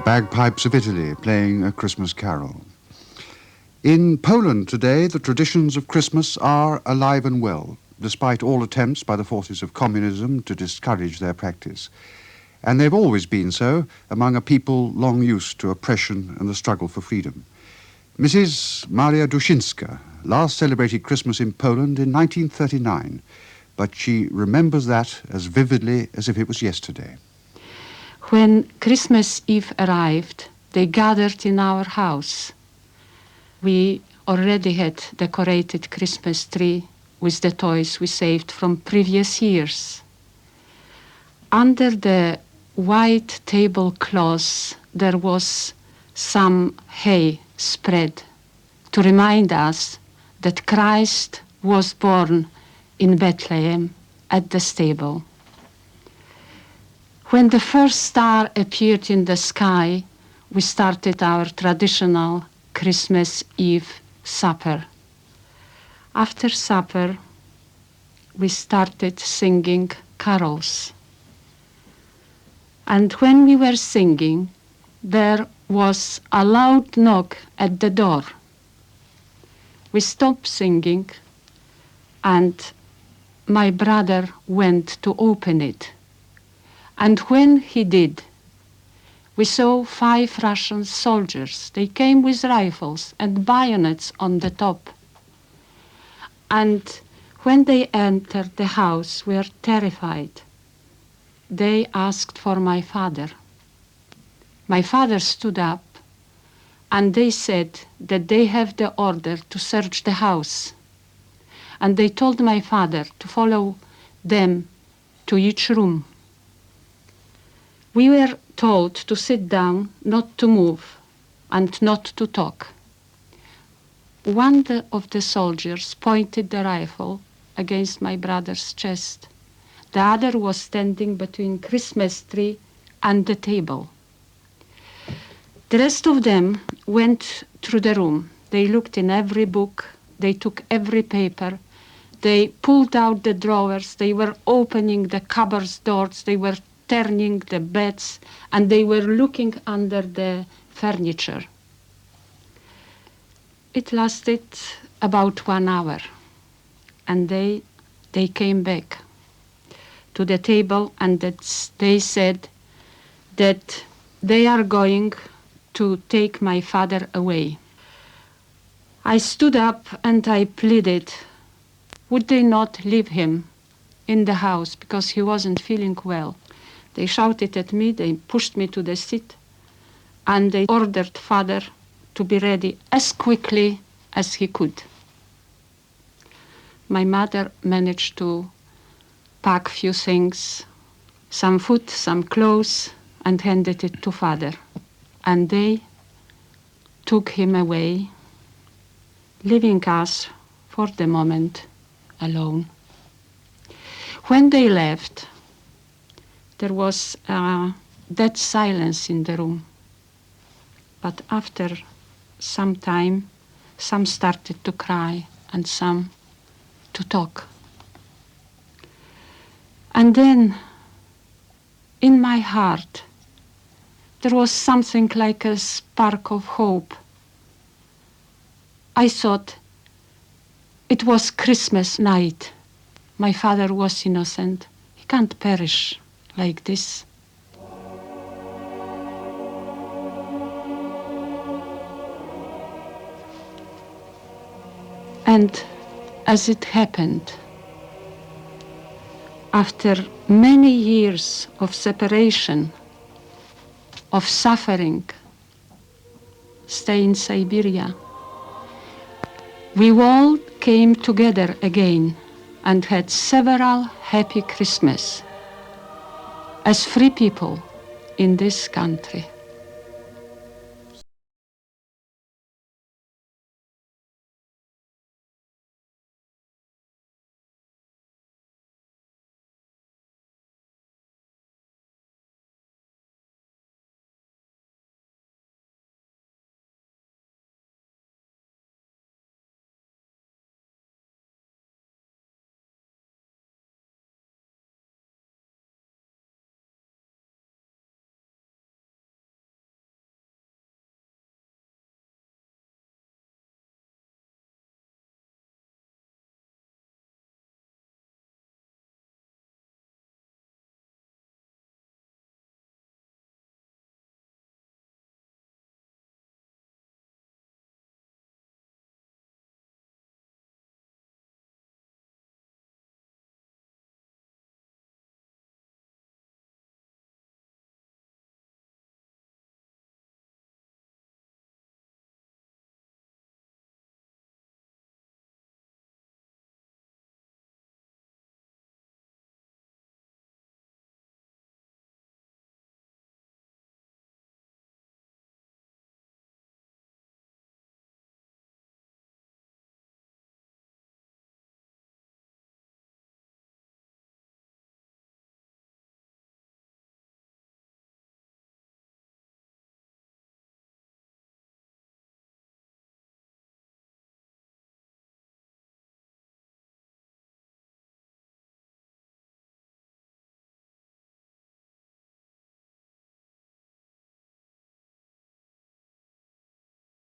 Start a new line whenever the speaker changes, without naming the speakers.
bagpipes of Italy playing a Christmas carol. In Poland today, the traditions of Christmas are alive and well, despite all attempts by the forces of communism to discourage their practice. And they've always been so among a people long used to oppression and the struggle for freedom. Mrs. Maria Duszynska last celebrated Christmas in Poland in 1939, but she remembers that as vividly as if it was yesterday.
When Christmas Eve arrived, they gathered in our house. We already had decorated Christmas tree with the toys we saved from previous years. Under the white tablecloth, there was some hay spread to remind us that Christ was born in Bethlehem at the stable. When the first star appeared in the sky, we started our traditional Christmas Eve supper. After supper, we started singing carols. And when we were singing, there was a loud knock at the door. We stopped singing, and my brother went to open it. And when he did, we saw 5 Russian soldiers. They came with rifles and bayonets on the top. And when they entered the house, we were terrified. They asked for my father. My father stood up, and they said that they have the order to search the house. And they told my father to follow them to each room. We were told to sit down, not to move, and not to talk. One of the soldiers pointed the rifle against my brother's chest. The other was standing between Christmas tree and the table. The rest of them went through the room. They looked in every book. They took every paper. They pulled out the drawers. They were opening the cupboard doors. They were turning the beds, and they were looking under the furniture. It lasted about 1 hour, and they came back to the table, and they said that they are going to take my father away. I stood up and I pleaded, would they not leave him in the house because he wasn't feeling well? They shouted at me, they pushed me to the seat, and they ordered father to be ready as quickly as he could. My mother managed to pack few things, some food, some clothes, and handed it to father. And they took him away, leaving us, for the moment, alone. When they left, there was a dead silence in the room. But after some time, some started to cry and some to talk. And then, in my heart, there was something like a spark of hope. I thought it was Christmas night. My father was innocent. He can't perish like this. And as it happened, after many years of separation, of suffering, stay in Siberia, we all came together again and had several happy Christmas as free people in this country.